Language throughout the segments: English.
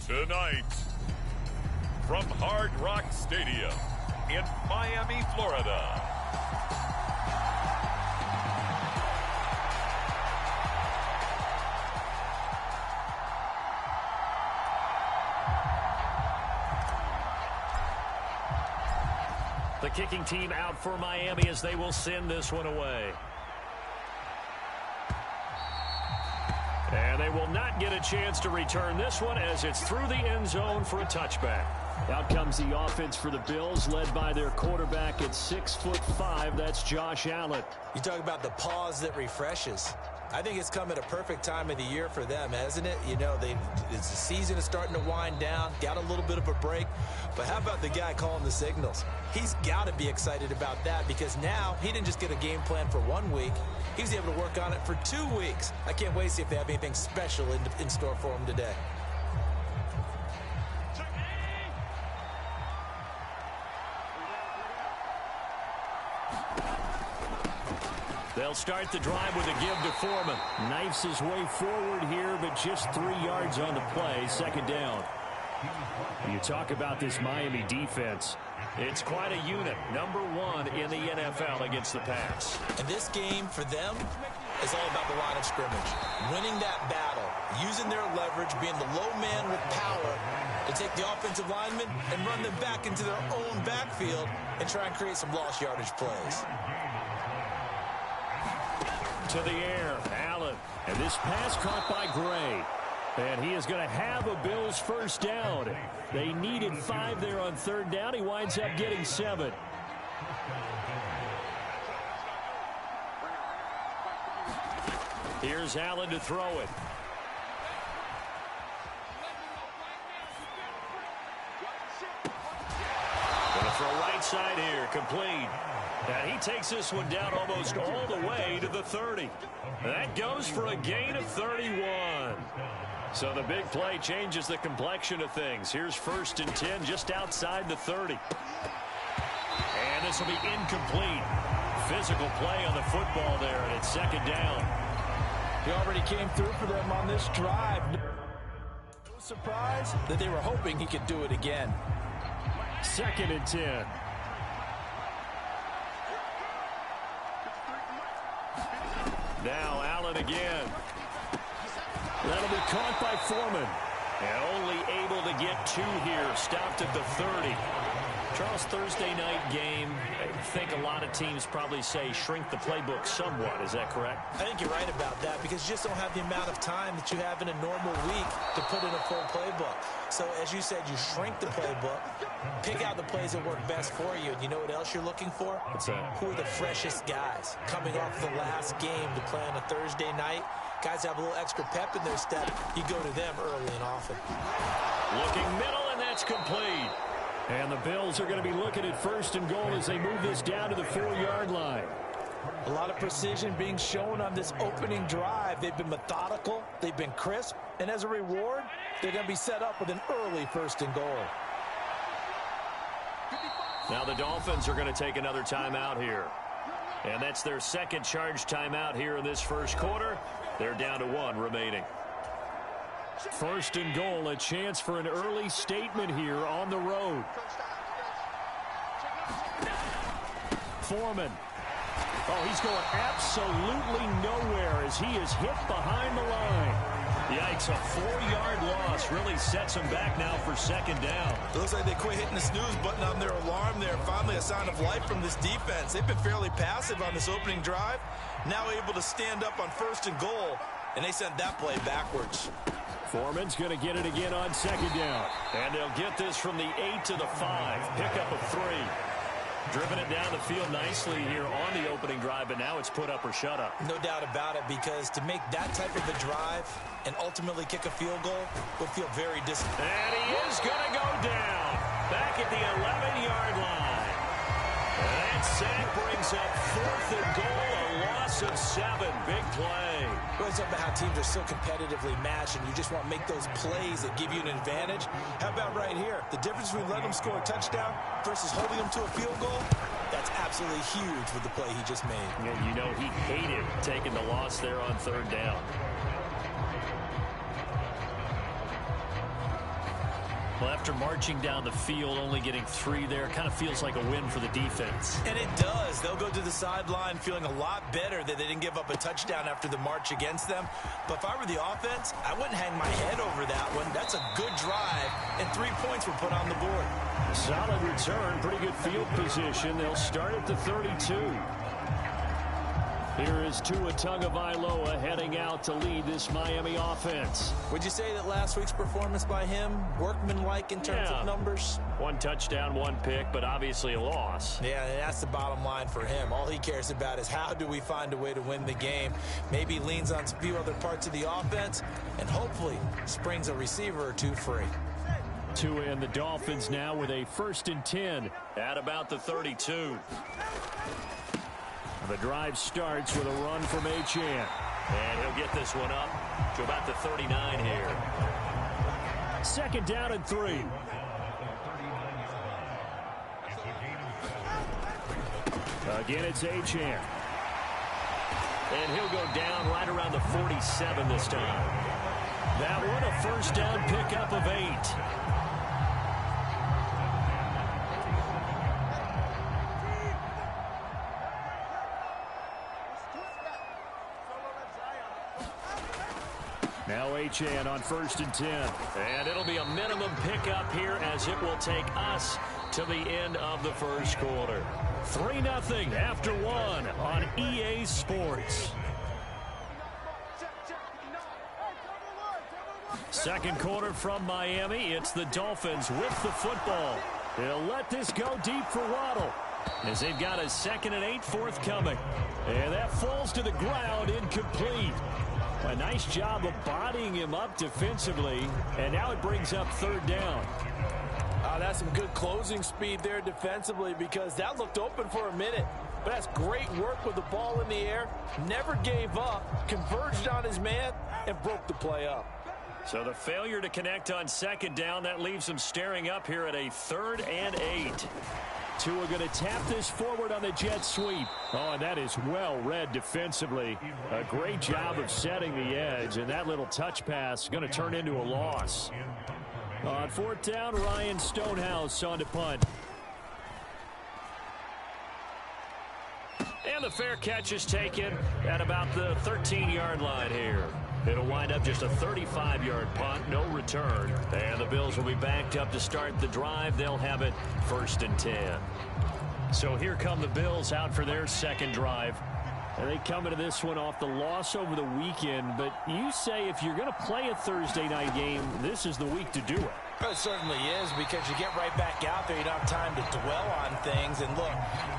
Tonight, from Hard Rock Stadium in Miami, Florida. The kicking team out for Miami as they will send this one away. And they will not get a chance to return this one as it's through the end zone for a touchback. Out comes the offense for the Bills, led by their quarterback at 6'5". That's Josh Allen. You talk about the pause that refreshes. I think it's come at a perfect time of the year for them, hasn't it? You know, the season is starting to wind down, got a little bit of a break. But how about the guy calling the signals? He's got to be excited about that because now he didn't just get a game plan for 1 week. He was able to work on it for 2 weeks. I can't wait to see if they have anything special in store for him today. They'll start the drive with a give to Foreman. Knifes his way forward here, but just 3 yards on the play. Second down. You talk about this Miami defense. It's quite a unit. Number 1 in the NFL against the pass. And this game for them is all about the line of scrimmage. Winning that battle, using their leverage, being the low man with power to take the offensive linemen and run them back into their own backfield and try and create some lost yardage plays. To the air, Allen. And this pass caught by Gray. And he is going to have a Bills first down. They needed 5 there on third down. He winds up getting 7. Here's Allen to throw it. Going to throw right side here, complete. And he takes this one down almost all the way to the 30. That goes for a gain of 31. So the big play changes the complexion of things. Here's 1st and 10 just outside the 30. And this will be incomplete. Physical play on the football there, and it's second down. He already came through for them on this drive. No surprise that they were hoping he could do it again. 2nd and 10. Now Allen again. That'll be caught by Foreman. And only able to get 2 here. Stopped at the 30. Charles, Thursday night game, I think a lot of teams probably say shrink the playbook somewhat. Is that correct? I think you're right about that because you just don't have the amount of time that you have in a normal week to put in a full playbook. So as you said, you shrink the playbook, pick out the plays that work best for you. And you know what else you're looking for? What's that? Who are the freshest guys coming off the last game to play on a Thursday night? Guys have a little extra pep in their step. You go to them early and often. Looking middle, and that's complete. And the Bills are going to be looking at 1st and goal as they move this down to the 4-yard line. A lot of precision being shown on this opening drive. They've been methodical. They've been crisp. And as a reward, they're going to be set up with an early 1st and goal. Now the Dolphins are going to take another timeout here. And that's their 2nd charge timeout here in this first quarter. They're down to 1 remaining. 1st and goal, a chance for an early statement here on the road. Foreman. Oh, he's going absolutely nowhere as he is hit behind the line. Yikes, a 4-yard loss really sets him back now for 2nd down. It looks like they quit hitting the snooze button on their alarm there. Finally a sign of life from this defense. They've been fairly passive on this opening drive. Now able to stand up on 1st and goal, and they sent that play backwards. Foreman's going to get it again on 2nd down. And they'll get this from the 8 to the 5. Pickup of 3. Driven it down the field nicely here on the opening drive, but now it's put up or shut up. No doubt about it, because to make that type of a drive and ultimately kick a field goal will feel very disappointing. And he is going to go down back at the 11-yard line. And that sack brings up 4th and goal, a loss of 7. Big play. We're talking about how teams are so competitively matched, and you just want to make those plays that give you an advantage. How about right here? The difference between letting them score a touchdown versus holding them to a field goal, that's absolutely huge with the play he just made. And you know he hated taking the loss there on 3rd down. Well, after marching down the field, only getting 3 there, kind of feels like a win for the defense. And it does. They'll go to the sideline feeling a lot better that they didn't give up a touchdown after the march against them. But if I were the offense, I wouldn't hang my head over that one. That's a good drive, and 3 points were put on the board. Solid return, pretty good field position. They'll start at the 32. Here is Tua Tagovailoa heading out to lead this Miami offense. Would you say that last week's performance by him, workmanlike in terms of numbers? 1 touchdown, 1 pick, but obviously a loss. Yeah, and that's the bottom line for him. All he cares about is how do we find a way to win the game. Maybe leans on a few other parts of the offense, and hopefully springs a receiver or 2 free. Tua and the Dolphins now with a 1st and 10 at about the 32. The drive starts with a run from Achane. And he'll get this one up to about the 39 here. 2nd down and 3. Again, it's Achane. And he'll go down right around the 47 this time. That one, a 1st down pickup of 8. Now Achane on 1st and 10. And it'll be a minimum pickup here as it will take us to the end of the 1st quarter. 3-0 after 1 on EA Sports. 2nd quarter from Miami. It's the Dolphins with the football. They'll let this go deep for Waddle as they've got a 2nd and 8 forthcoming. And that falls to the ground, incomplete. A nice job of bodying him up defensively, and now it brings up 3rd down. That's some good closing speed there defensively because that looked open for a minute. But that's great work with the ball in the air. Never gave up, converged on his man, and broke the play up. So the failure to connect on 2nd down, that leaves him staring up here at a 3rd and 8. Tua going to tap this forward on the jet sweep. Oh, and that is well read defensively. A great job of setting the edge, and that little touch pass is going to turn into a loss. On 4th down, Ryan Stonehouse on to punt. And the fair catch is taken at about the 13-yard line here. It'll wind up just a 35-yard punt, no return. And the Bills will be backed up to start the drive. They'll have it 1st and 10. So here come the Bills out for their 2nd drive. And they come into this one off the loss over the weekend. But you say if you're going to play a Thursday night game, this is the week to do it. It certainly is because you get right back out there. You don't have time to dwell on things. And look,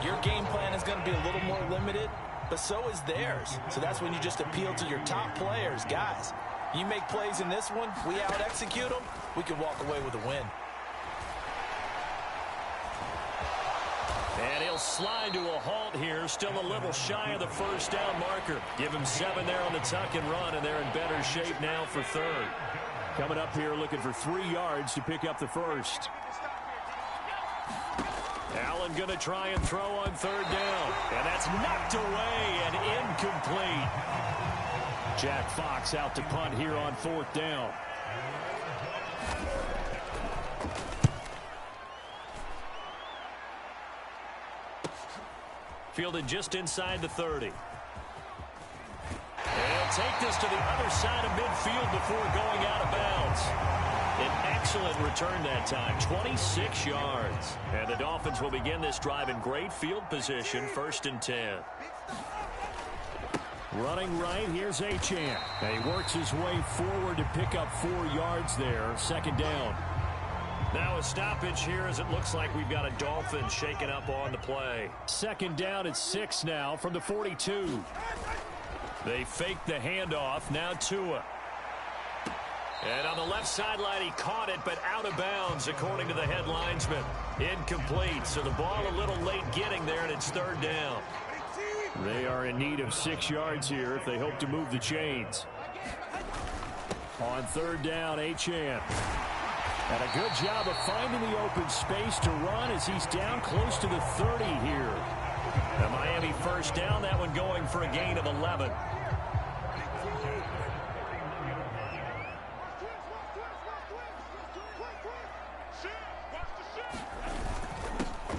your game plan is going to be a little more limited, but so is theirs. So that's when you just appeal to your top players. Guys, you make plays in this one, we out-execute them, we can walk away with a win. And he'll slide to a halt here, still a little shy of the 1st down marker. Give him 7 there on the tuck and run, and they're in better shape now for 3rd. Coming up here looking for 3 yards to pick up the 1st. Allen going to try and throw on 3rd down. And that's knocked away and incomplete. Jack Fox out to punt here on 4th down. Fielded just inside the 30. And take this to the other side of midfield before going out of bounds. An excellent return that time, 26 yards. And the Dolphins will begin this drive in great field position, 1st and 10. Running right, here's Achane. He works his way forward to pick up 4 yards there, 2nd down. Now a stoppage here as it looks like we've got a Dolphin shaken up on the play. 2nd down at 6 now from the 42. They fake the handoff. Now Tua. And on the left sideline, he caught it, but out of bounds, according to the head linesman. Incomplete. So the ball a little late getting there, and it's 3rd down. They are in need of 6 yards here if they hope to move the chains. On 3rd down, Achane. And a good job of finding the open space to run as he's down close to the 30 here. The Miami 1st down, that one going for a gain of 11.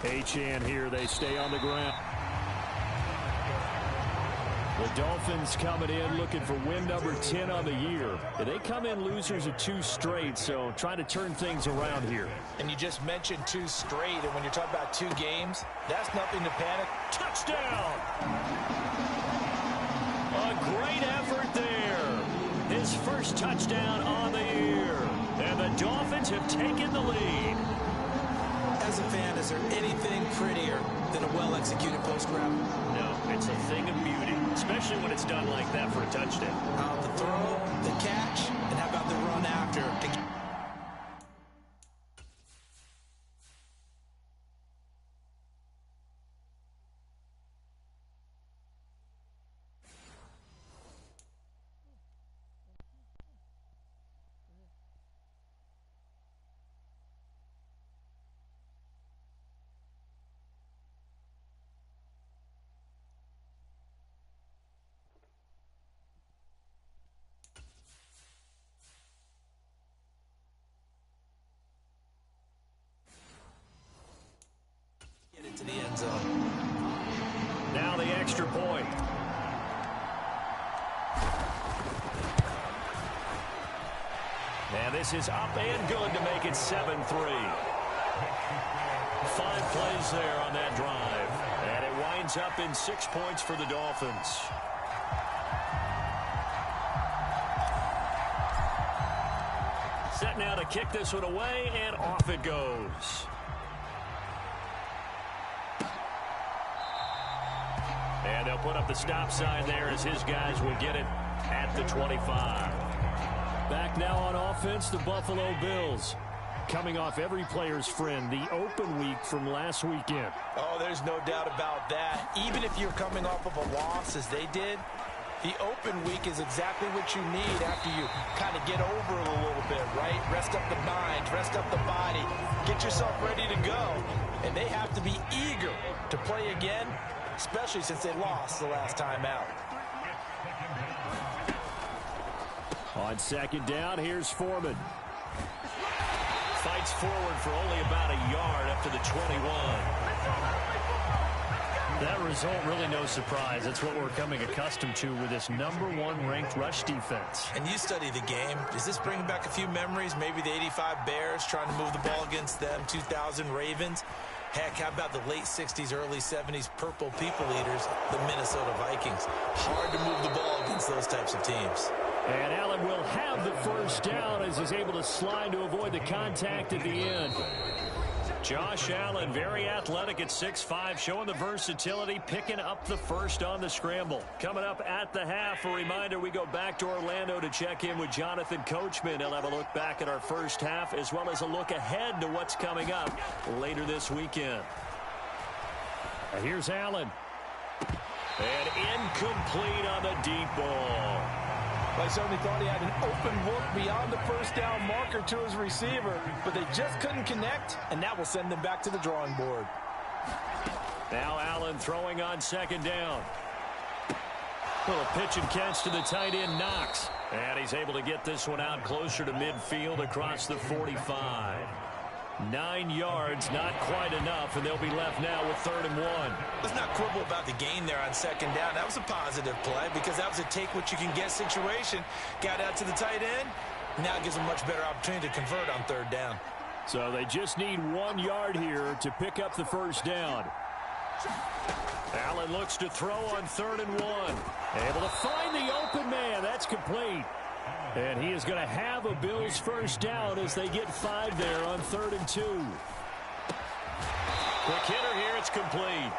Achane here. They stay on the ground. The Dolphins coming in looking for win number 10 on the year. They come in losers of 2 straight, so trying to turn things around here. And you just mentioned 2 straight, and when you're talking about 2 games, that's nothing to panic. Touchdown! A great effort there. His first touchdown on the year. And the Dolphins have taken the lead. As a fan, is there anything prettier than a well-executed post route? No, it's a thing of beauty, especially when it's done like that for a touchdown. The throw, the catch, and how about the run after? To the end zone. Now the extra point. And this is up and good to make it 7-3. 5 plays there on that drive. And it winds up in 6 points for the Dolphins. Set now to kick this one away, and off it goes. And they'll put up the stop sign there as his guys will get it at the 25. Back now on offense, the Buffalo Bills. Coming off every player's friend, the open week from last weekend. Oh, there's no doubt about that. Even if you're coming off of a loss as they did, the open week is exactly what you need after you kind of get over it a little bit, right? Rest up the mind, rest up the body, get yourself ready to go. And they have to be eager to play again, especially since they lost the last time out. On second down, here's Foreman. Fights forward for only about a yard up to the 21. That result, really no surprise. That's what we're coming accustomed to with this #1 ranked rush defense. And you study the game. Does this bring back a few memories? Maybe the 85 Bears trying to move the ball against them, 2000 Ravens. Heck, how about the late 60s, early 70s Purple People Eaters, the Minnesota Vikings? Hard to move the ball against those types of teams. And Allen will have the first down as he's able to slide to avoid the contact at the end. Josh Allen, very athletic at 6'5", showing the versatility, picking up the first on the scramble. Coming up at the half, a reminder, we go back to Orlando to check in with Jonathan Coachman. He'll have a look back at our first half, as well as a look ahead to what's coming up later this weekend. Here's Allen. And incomplete on the deep ball. I certainly thought he had an open look beyond the first down marker to his receiver, but they just couldn't connect, and that will send them back to the drawing board. Now Allen throwing on second down. Little pitch and catch to the tight end, Knox. And he's able to get this one out closer to midfield across the 45. 9 yards, not quite enough, and they'll be left now with 3rd and 1. Let's not quibble about the gain there on second down. That was a positive play because that was a take-what-you-can-get situation. Got out to the tight end. Now gives them a much better opportunity to convert on 3rd down. So they just need 1 yard here to pick up the first down. Allen looks to throw on 3rd and 1. Able to find the open man. That's complete. And he is going to have a Bills first down as they get 5 there on 3rd and 2. Quick hitter here, it's complete.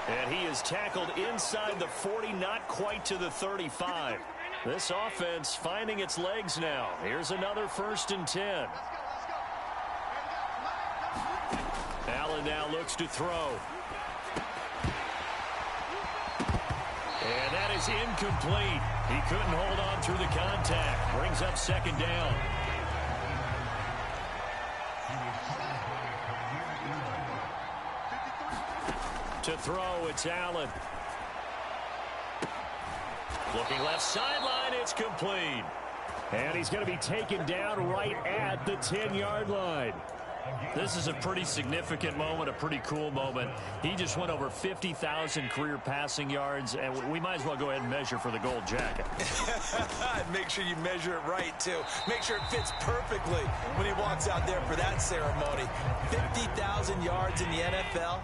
And he is tackled inside the 40, not quite to the 35. This offense finding its legs now. Here's another 1st and 10. Allen now looks to throw. And that is incomplete. He couldn't hold on through the contact. Brings up 2nd down. To throw, it's Allen. Looking left sideline, it's complete. And he's going to be taken down right at the 10-yard line. This is a pretty significant moment, a pretty cool moment. He just went over 50,000 career passing yards, and we might as well go ahead and measure for the gold jacket. Make sure you measure it right, too. Make sure it fits perfectly when he walks out there for that ceremony. 50,000 yards in the NFL.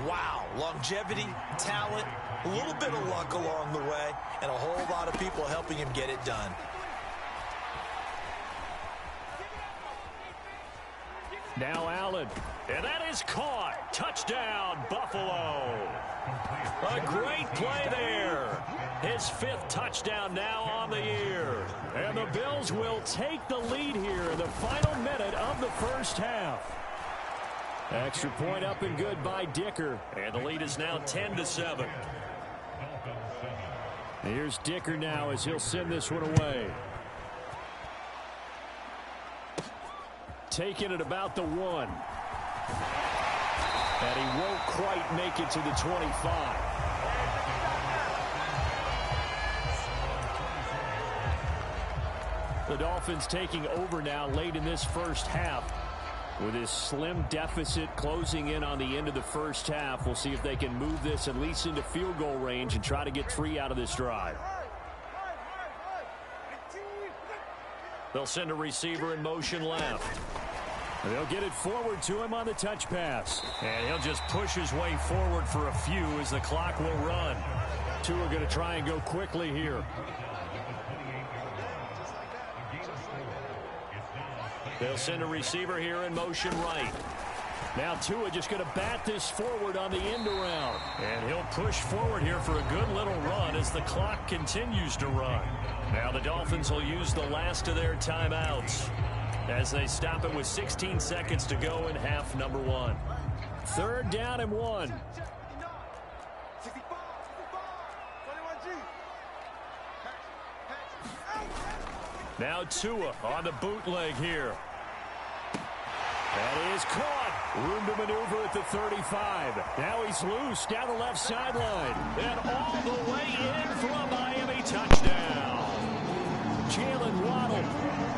Wow. Longevity, talent, a little bit of luck along the way, and a whole lot of people helping him get it done. Now Allen, and that is caught. Touchdown, Buffalo. A great play there. His 5th touchdown now on the year. And the Bills will take the lead here in the final minute of the first half. Extra point up and good by Dicker. And the lead is now 10-7. Here's Dicker now as he'll send this one away. Taking it about the 1. And he won't quite make it to the 25. The Dolphins taking over now late in this first half. With his slim deficit closing in on the end of the first half, we'll see if they can move this at least into field goal range and try to get 3 out of this drive. They'll send a receiver in motion left. They'll get it forward to him on the touch pass. And he'll just push his way forward for a few as the clock will run. 2 are going to try and go quickly here. They'll send a receiver here in motion right. Now Tua just going to bat this forward on the end around. And he'll push forward here for a good little run as the clock continues to run. Now the Dolphins will use the last of their timeouts as they stop it with 16 seconds to go in half number 1. 3rd down and 1. Now Tua on the bootleg here. That is caught. Room to maneuver at the 35. Now he's loose down the left sideline. And all the way in for a Miami touchdown. Jalen Waddle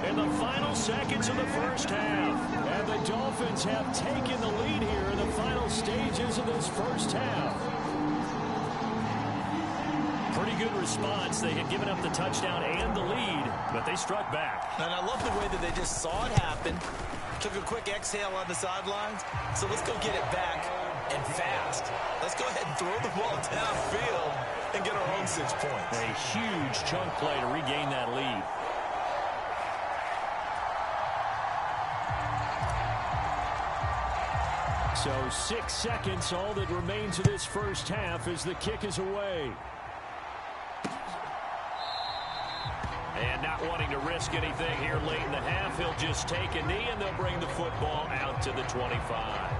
in the final seconds of the first half. And the Dolphins have taken the lead here in the final stages of this first half. Pretty good response. They had given up the touchdown and the lead, but they struck back. And I love the way that they just saw it happen. Took a quick exhale on the sidelines. So let's go get it back and fast. Let's go ahead and throw the ball downfield and get our own 6 points. A huge chunk play to regain that lead. So 6 seconds, all that remains of this first half as the kick is away. And not wanting to risk anything here late in the half, he'll just take a knee and they'll bring the football out to the 25.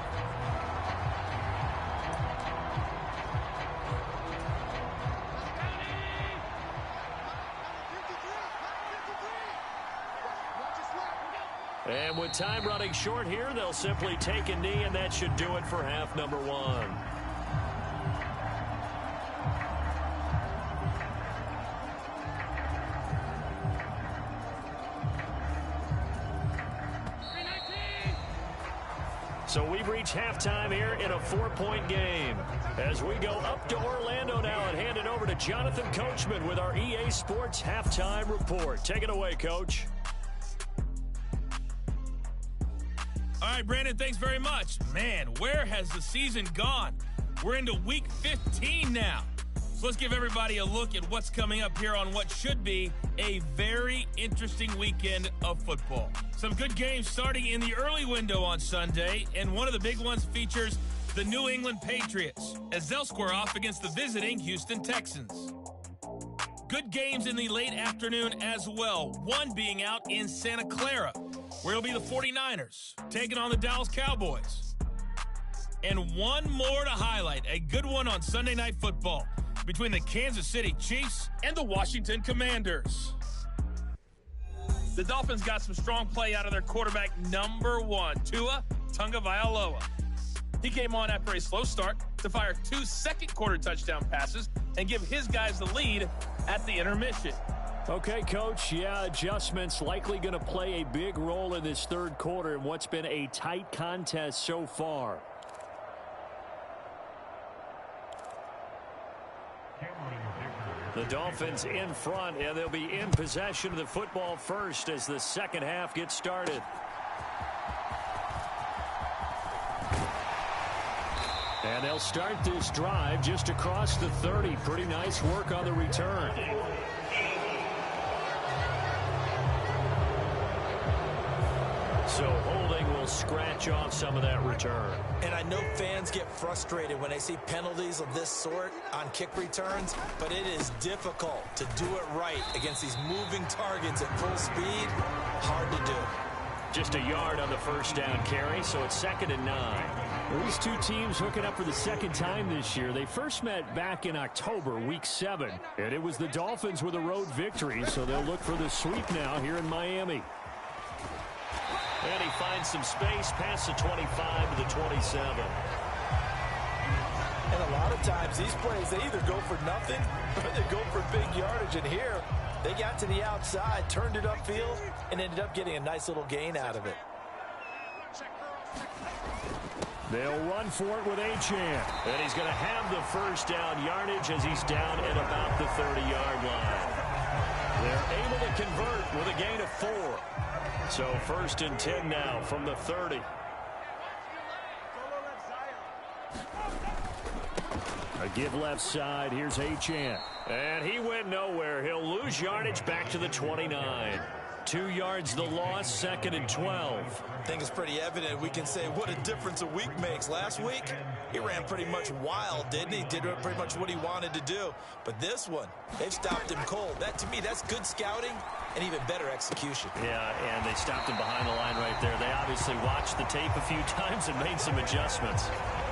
And with time running short here, they'll simply take a knee, and that should do it for half number 1. So we've reached halftime here in a 4-point game. As we go up to Orlando now and hand it over to Jonathan Coachman with our EA Sports Halftime Report. Take it away, Coach. All right, Brandon, thanks very much. Man, where has the season gone? We're into week 15 now. So let's give everybody a look at what's coming up here on what should be a very interesting weekend of football. Some good games starting in the early window on Sunday, and one of the big ones features the New England Patriots as they'll square off against the visiting Houston Texans. Good games in the late afternoon as well, one being out in Santa Clara, where it'll be the 49ers taking on the Dallas Cowboys. And one more to highlight, a good one on Sunday Night Football between the Kansas City Chiefs and the Washington Commanders. The Dolphins got some strong play out of their quarterback, number 1, Tua Tagovailoa. He came on after a slow start to fire 2 second-quarter touchdown passes and give his guys the lead at the intermission. Okay, Coach, yeah, adjustments likely going to play a big role in this third quarter in what's been a tight contest so far. The Dolphins in front, and they'll be in possession of the football first as the second half gets started. And they'll start this drive just across the 30. Pretty nice work on the return. So holding will scratch off some of that return. And I know fans get frustrated when they see penalties of this sort on kick returns, but it is difficult to do it right against these moving targets at full speed. Hard to do. Just a yard on the first down carry, so it's 2nd and 9. Well, these two teams hooking up for the second time this year. They first met back in October, week 7, and it was the Dolphins with a road victory, so they'll look for the sweep now here in Miami. And he finds some space past the 25 to the 27. And a lot of times these plays, they either go for nothing or they go for big yardage. And here, they got to the outside, turned it upfield, and ended up getting a nice little gain out of it. They'll run for it with Achane. And he's going to have the first down yardage as he's down at about the 30-yard line. They're able to convert with a gain of 4. So 1st and 10 now from the 30. A give left side. Here's Achane. And he went nowhere. He'll lose yardage back to the 29. 2 yards the loss, 2nd and 12. I think it's pretty evident. We can say what a difference a week makes. Last week, he ran pretty much wild, didn't he? Did pretty much what he wanted to do. But this one, they've stopped him cold. That, to me, that's good scouting and even better execution. Yeah, and they stopped him behind the line right there. They obviously watched the tape a few times and made some adjustments.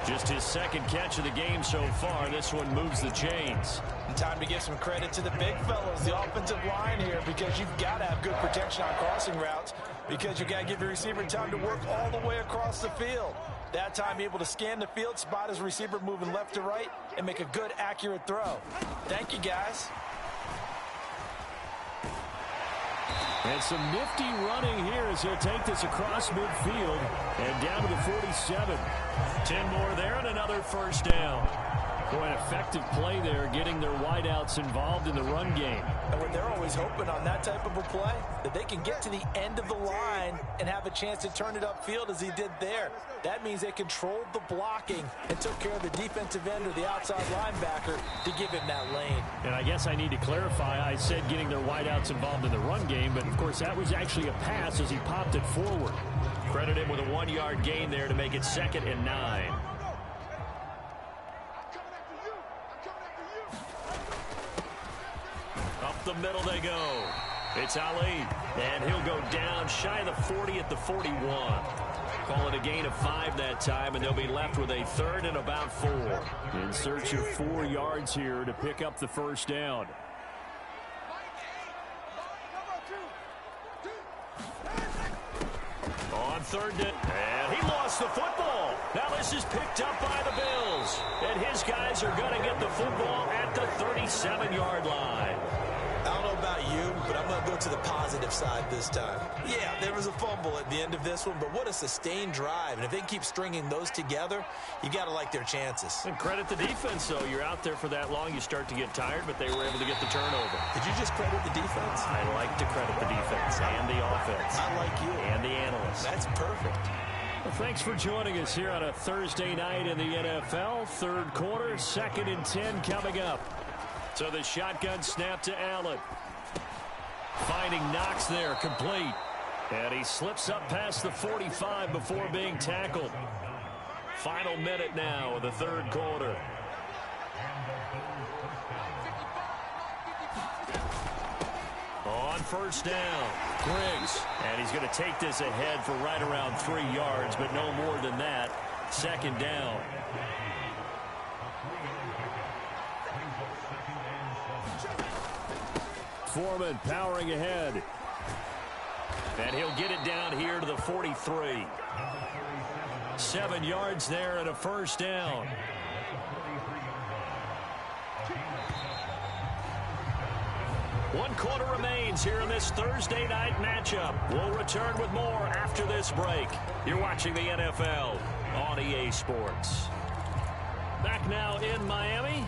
Just his second catch of the game so far. This one moves the chains. And time to give some credit to the big fellows, the offensive line here, because you've got to have good protection on crossing routes, because you've got to give your receiver time to work all the way across the field. That time, able to scan the field, spot his receiver moving left to right, and make a good, accurate throw. Thank you, guys. And some nifty running here as he'll take this across midfield and down to the 47. 10 more there and another first down. Boy, an effective play there, getting their wideouts involved in the run game. And when they're always hoping on that type of a play, that they can get to the end of the line and have a chance to turn it upfield as he did there. That means they controlled the blocking and took care of the defensive end or the outside linebacker to give him that lane. And I guess I need to clarify, I said getting their wideouts involved in the run game, but of course that was actually a pass as he popped it forward. Credit him with a 1-yard gain there to make it 2nd and 9. Up the middle they go. It's Ali, and he'll go down shy of the 40 at the 41. Call it a gain of 5 that time, and they'll be left with a 3rd and about 4. In search of 4 yards here to pick up the first down. On 3rd down, and he lost the football. Now this is picked up by the Bills, and his guys are going to get the football at the 37-yard line. I don't know about you, but I'm going to go to the positive side this time. Yeah, there was a fumble at the end of this one, but what a sustained drive. And if they keep stringing those together, you got to like their chances. And credit the defense, though. You're out there for that long, you start to get tired, but they were able to get the turnover. Did you just credit the defense? I like to credit the defense and the offense. I like you. And the analysts. That's perfect. Well, thanks for joining us here on a Thursday night in the NFL. Third quarter, 2nd and 10 coming up. So the shotgun snap to Allen. Finding Knox there, complete. And he slips up past the 45 before being tackled. Final minute now of the third quarter. On first down, Griggs. And he's going to take this ahead for right around 3 yards, but no more than that. 2nd down. Foreman powering ahead. And he'll get it down here to the 43. 7 yards there and a first down. 1 quarter remains here in this Thursday night matchup. We'll return with more after this break. You're watching the NFL on EA Sports. Back now in Miami.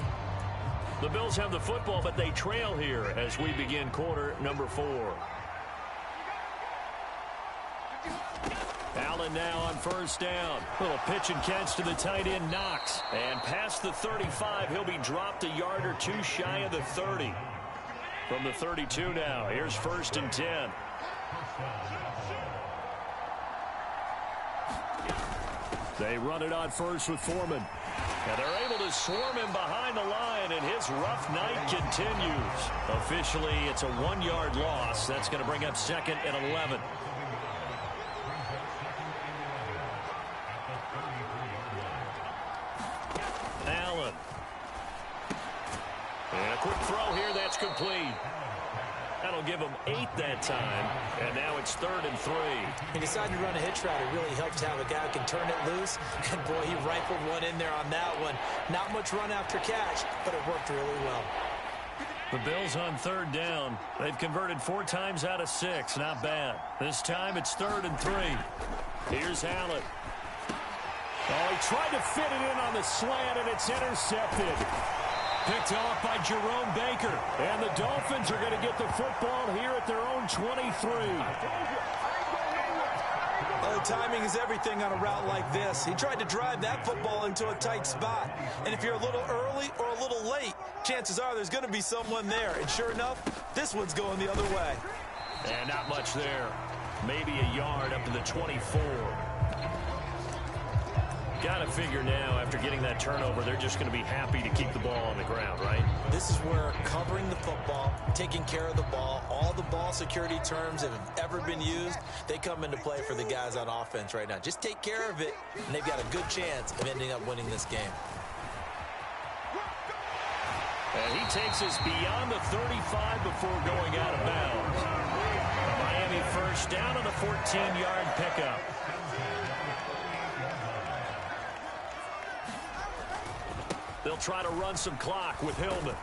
The Bills have the football, but they trail here as we begin quarter number 4. Allen now on first down. Little pitch and catch to the tight end, Knox. And past the 35, he'll be dropped a yard or 2 shy of the 30. From the 32 now, here's 1st and 10. They run it on first with Foreman. And they're able to swarm him behind the line, and his rough night continues. Officially, it's a 1-yard loss. That's going to bring up 2nd and 11. Allen. And a quick throw here, that's complete. That'll give him 8 that time, and now it's 3rd and 3. He decided to run a hitch route. It really helps to have a guy who can turn it loose, and boy, he rifled one in there on that one. Not much run after catch, but it worked really well. The Bills on 3rd down. They've converted 4 times out of 6. Not bad. This time it's 3rd and 3. Here's Allen. Oh, he tried to fit it in on the slant, and it's intercepted. Picked off by Jerome Baker. And the Dolphins are going to get the football here at their own 23. Oh, timing is everything on a route like this. He tried to drive that football into a tight spot. And if you're a little early or a little late, chances are there's going to be someone there. And sure enough, this one's going the other way. And not much there. Maybe a yard up to the 24. Got to figure now, after getting that turnover, they're just going to be happy to keep the ball on the ground, right? This is where covering the football, taking care of the ball, all the ball security terms that have ever been used, they come into play for the guys on offense right now. Just take care of it, and they've got a good chance of ending up winning this game. And he takes us beyond the 35 before going out of bounds. Miami first down on the 14-yard pickup. They'll try to run some clock with Hillman.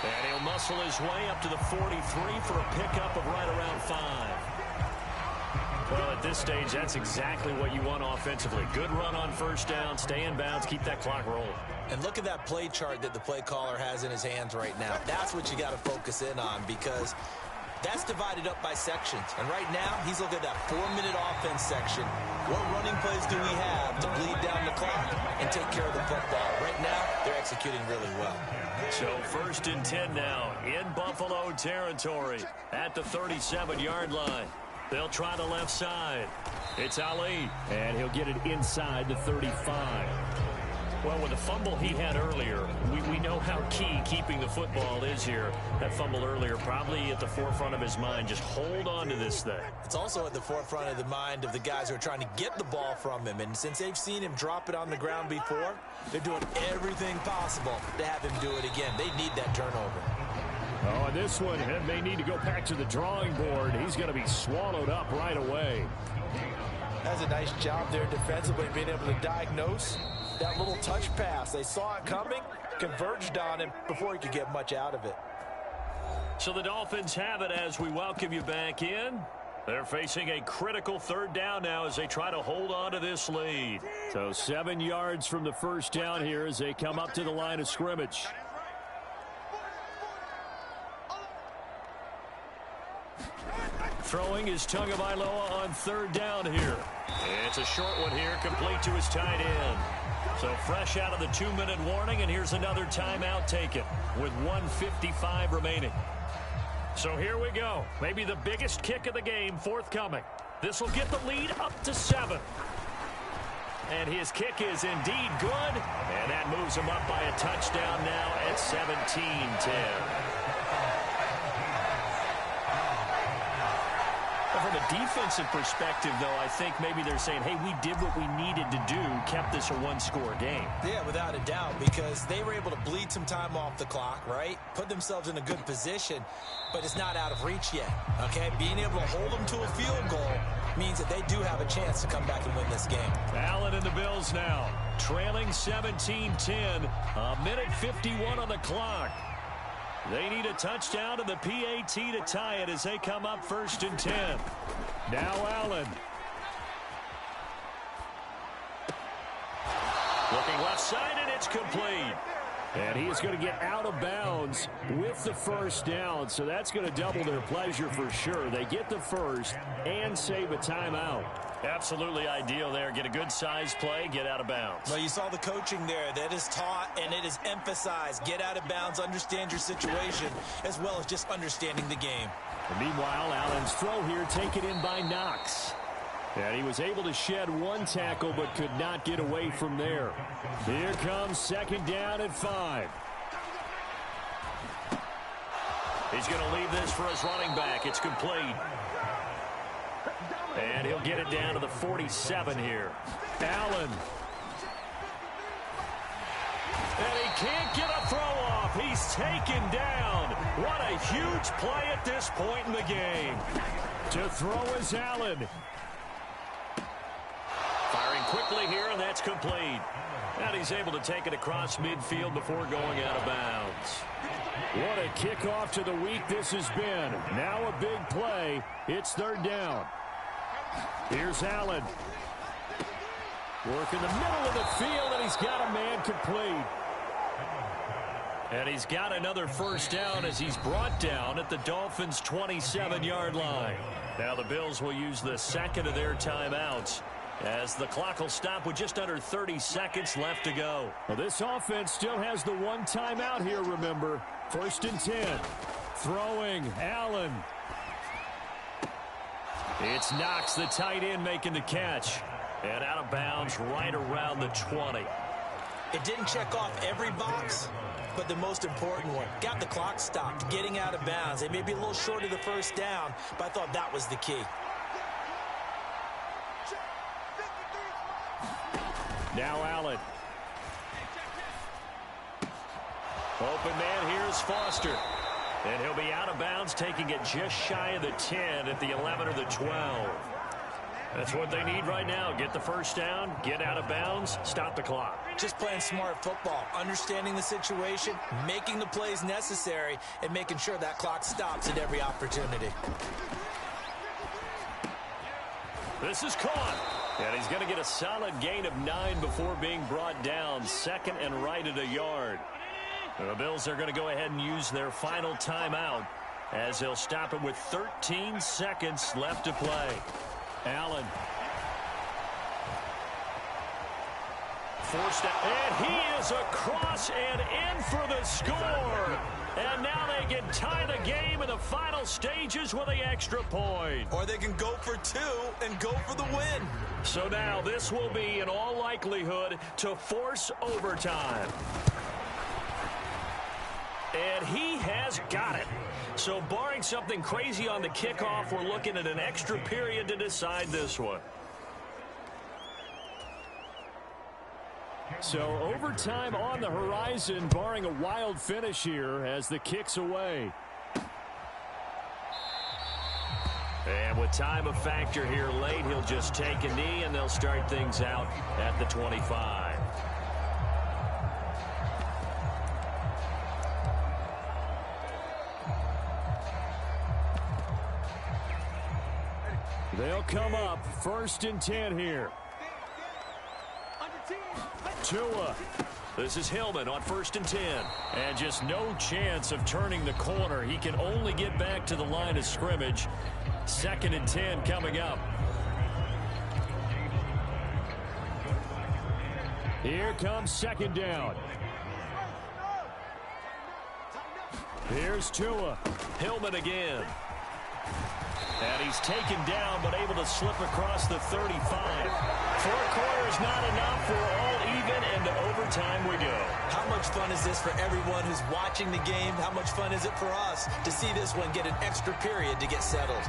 And he'll muscle his way up to the 43 for a pickup of right around 5. Well, at this stage, that's exactly what you want offensively. Good run on first down, stay in bounds, keep that clock rolling. And look at that play chart that the play caller has in his hands right now. That's what you got to focus in on, because that's divided up by sections. And right now, he's looking at that 4-minute offense section. What running plays do we have to bleed down the clock and take care of the football? Right now, they're executing really well. So 1st and 10 now in Buffalo territory at the 37-yard line. They'll try the left side. It's Ali, and he'll get it inside the 35. Well, with the fumble he had earlier, we know how key keeping the football is here. That fumble earlier probably at the forefront of his mind. Just hold on to this thing. It's also at the forefront of the mind of the guys who are trying to get the ball from him. And since they've seen him drop it on the ground before, they're doing everything possible to have him do it again. They need that turnover. Oh, and this one may need to go back to the drawing board. He's going to be swallowed up right away. That's a nice job there defensively, being able to diagnose that little touch pass. They saw it coming, converged on him before he could get much out of it. So the Dolphins have it as we welcome you back in. They're facing a critical 3rd down now as they try to hold on to this lead. So 7 yards from the first down here as they come up to the line of scrimmage. Throwing is Tagovailoa on 3rd down here. It's a short one here, complete to his tight end. So fresh out of the 2-minute warning, and here's another timeout taken with 1:55 remaining. So here we go. Maybe the biggest kick of the game forthcoming. This will get the lead up to 7. And his kick is indeed good. And that moves him up by a touchdown now at 17-10. From a defensive perspective, though, I think maybe they're saying, hey, we did what we needed to do, kept this a 1-score game. Yeah, without a doubt, because they were able to bleed some time off the clock, right? Put themselves in a good position, but it's not out of reach yet, okay? Being able to hold them to a field goal means that they do have a chance to come back and win this game. Allen and the Bills now, trailing 17-10, a minute 51 on the clock. They need a touchdown and the PAT to tie it as they come up 1st and 10. Now Allen. Looking left side, and it's complete. And he is going to get out of bounds with the first down, so that's going to double their pleasure for sure. They get the first and save a timeout. Absolutely ideal there. Get a good size play, get out of bounds. Well, you saw the coaching there. That is taught and it is emphasized. Get out of bounds, understand your situation, as well as just understanding the game. And meanwhile, Allen's throw here taken in by Knox. And he was able to shed one tackle but could not get away from there. Here comes 2nd down and 5. He's going to leave this for his running back. It's complete. And he'll get it down to the 47 here. Allen. And he can't get a throw off. He's taken down. What a huge play at this point in the game. To throw is Allen. Firing quickly here, and that's complete. And he's able to take it across midfield before going out of bounds. What a kickoff to the week this has been. Now a big play. It's 3rd down. Here's Allen. Work in the middle of the field, and he's got a man complete. And he's got another first down as he's brought down at the Dolphins' 27-yard line. Now the Bills will use the second of their timeouts, as the clock will stop with just under 30 seconds left to go. Well, this offense still has the one timeout here, remember. 1st and 10. Throwing, Allen. It's Knox, the tight end, making the catch. And out of bounds right around the 20. It didn't check off every box, but the most important one. Got the clock stopped, getting out of bounds. They may be a little short of the first down, but I thought that was the key. Now Allen. Open man, here's Foster. And he'll be out of bounds, taking it just shy of the 10 at the 11 or the 12. That's what they need right now. Get the first down, get out of bounds, stop the clock. Just playing smart football, understanding the situation, making the plays necessary, and making sure that clock stops at every opportunity. This is caught. And he's going to get a solid gain of 9 before being brought down. 2nd and right at a yard. The Bills are going to go ahead and use their final timeout as they'll stop it with 13 seconds left to play. Allen. Forced out. And he is across and in for the score. And now they can tie the game in the final stages with the extra point. Or they can go for 2 and go for the win. So now this will be, in all likelihood, to force overtime. And he has got it. So barring something crazy on the kickoff, we're looking at an extra period to decide this one. So overtime on the horizon, barring a wild finish here as the kick's away. And with time a factor here late, he'll just take a knee and they'll start things out at the 25. They'll come up 1st and 10 here. Tua. This is Hillman on 1st and 10. And just no chance of turning the corner. He can only get back to the line of scrimmage. 2nd and 10 coming up. Here comes 2nd down. Here's Tua. Hillman again. And he's taken down, but able to slip across the 35. 4 quarters not enough. We're all even, and to overtime we go. How much fun is this for everyone who's watching the game? How much fun is it for us to see this one get an extra period to get settled?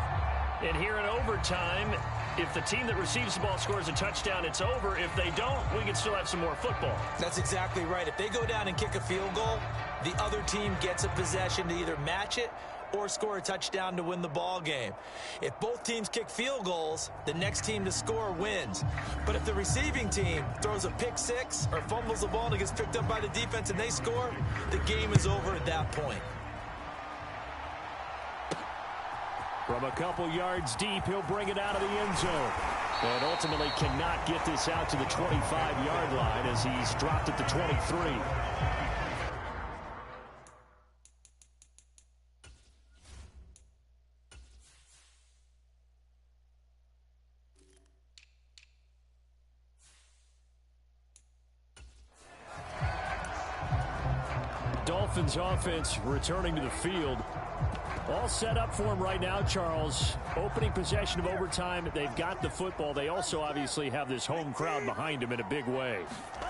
And here in overtime, if the team that receives the ball scores a touchdown, it's over. If they don't, we can still have some more football. That's exactly right. If they go down and kick a field goal, the other team gets a possession to either match it or score a touchdown to win the ball game. If both teams kick field goals, the next team to score wins. But if the receiving team throws a pick six or fumbles the ball and it gets picked up by the defense and they score, the game is over at that point. From a couple yards deep, he'll bring it out of the end zone. And ultimately cannot get this out to the 25-yard line as he's dropped at the 23. Dolphins offense returning to the field. All set up for him right now, Charles. Opening possession of overtime. They've got the football. They also obviously have this home crowd behind them in a big way.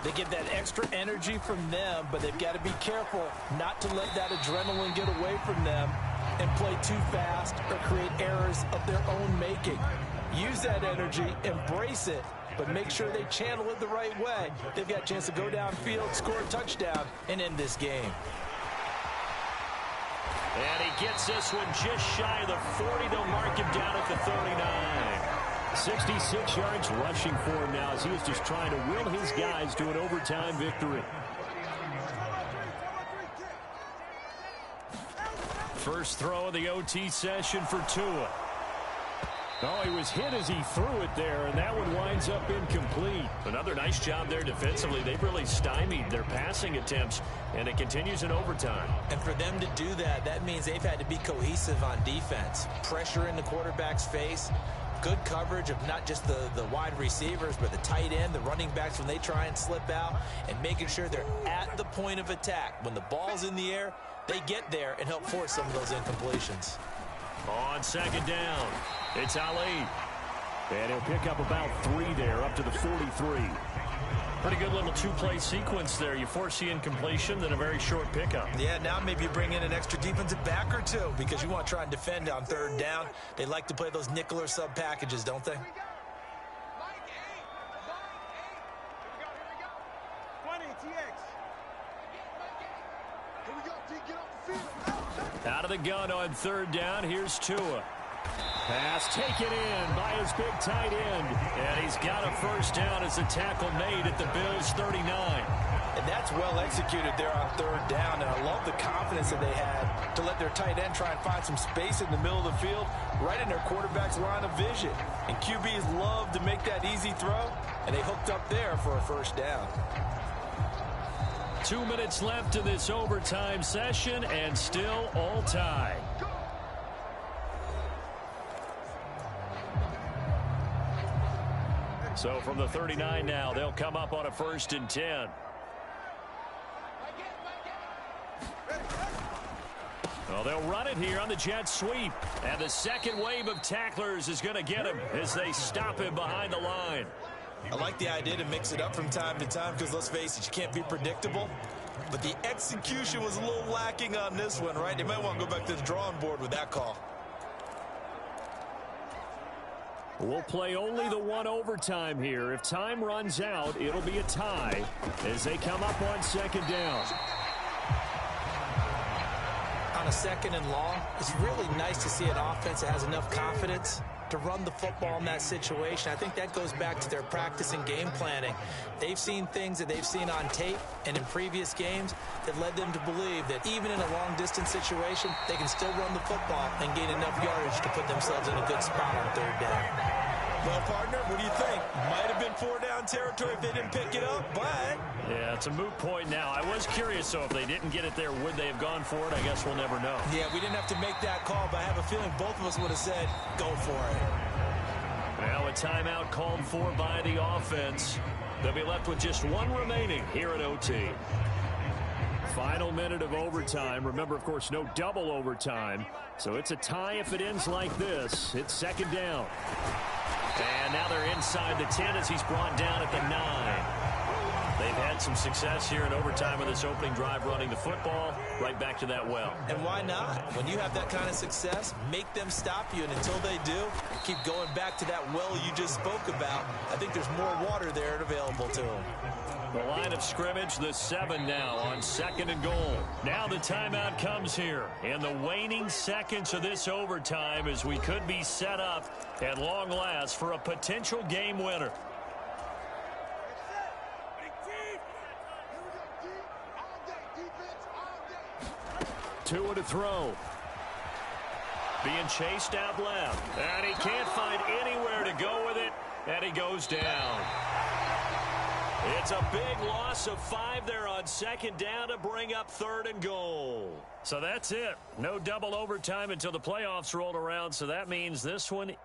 They get that extra energy from them, but they've got to be careful not to let that adrenaline get away from them and play too fast or create errors of their own making. Use that energy, embrace it, but make sure they channel it the right way. They've got a chance to go downfield, score a touchdown, and end this game. And he gets this one just shy of the 40. They'll mark him down at the 39. 66 yards rushing for him now as he is just trying to will his guys to an overtime victory. First throw of the OT session for Tua. Oh, he was hit as he threw it there, and that one winds up incomplete. Another nice job there defensively. They've really stymied their passing attempts, and it continues in overtime. And for them to do that, that means they've had to be cohesive on defense. Pressure in the quarterback's face, good coverage of not just the wide receivers, but the tight end, the running backs when they try and slip out, and making sure they're at the point of attack. When the ball's in the air, they get there and help force some of those incompletions. On second down, it's Ali. And he'll pick up about 3 there, up to the 43. Pretty good little two-play sequence there. You force the incompletion, then a very short pickup. Yeah, now maybe you bring in an extra defensive back or two because you want to try and defend on third down. They like to play those nickel or sub packages, don't they? Out of the gun on third down. Here's Tua. Pass taken in by his big tight end. And he's got a first down as the tackle made at the Bills' 39. And that's well executed there on third down. And I love the confidence that they had to let their tight end try and find some space in the middle of the field, right in their quarterback's line of vision. And QBs love to make that easy throw, and they hooked up there for a first down. 2 minutes left in this overtime session, and still all tied. So from the 39 now, they'll come up on a 1st and 10. Well, they'll run it here on the jet sweep. And the second wave of tacklers is going to get him as they stop him behind the line. I like the idea to mix it up from time to time because, let's face it, you can't be predictable. But the execution was a little lacking on this one, right? They might want to go back to the drawing board with that call. We'll play only the one overtime here. If time runs out, it'll be a tie as they come up on second down. On a second and long, it's really nice to see an offense that has enough confidence to run the football in that situation. I think that goes back to their practice and game planning. They've seen things that they've seen on tape and in previous games that led them to believe that even in a long-distance situation, they can still run the football and gain enough yardage to put themselves in a good spot on third down. Well, partner, what do you think? Might have been 4-down territory if they didn't pick it up, but... Yeah, it's a moot point now. I was curious, so if they didn't get it there, would they have gone for it? I guess we'll never know. Yeah, we didn't have to make that call, but I have a feeling both of us would have said, go for it. Well, a timeout called for by the offense. They'll be left with just one remaining here at OT. Final minute of overtime. Remember, of course, no double overtime. So it's a tie if it ends like this. It's second down. And now they're inside the 10 as he's brought down at the 9. They've had some success here in overtime with this opening drive running the football. Right back to that well. And why not? When you have that kind of success, make them stop you. And until they do, keep going back to that well you just spoke about. I think there's more water there available to them. The line of scrimmage, the 7 now on second and goal. Now the timeout comes here in the waning seconds of this overtime as we could be set up at long last for a potential game winner. Tua to throw. being chased out left. And he can't find anywhere to go with it, and he goes down. It's a big loss of 5 there on second down to bring up 3rd and goal. So that's it. No double overtime until the playoffs rolled around, so that means this one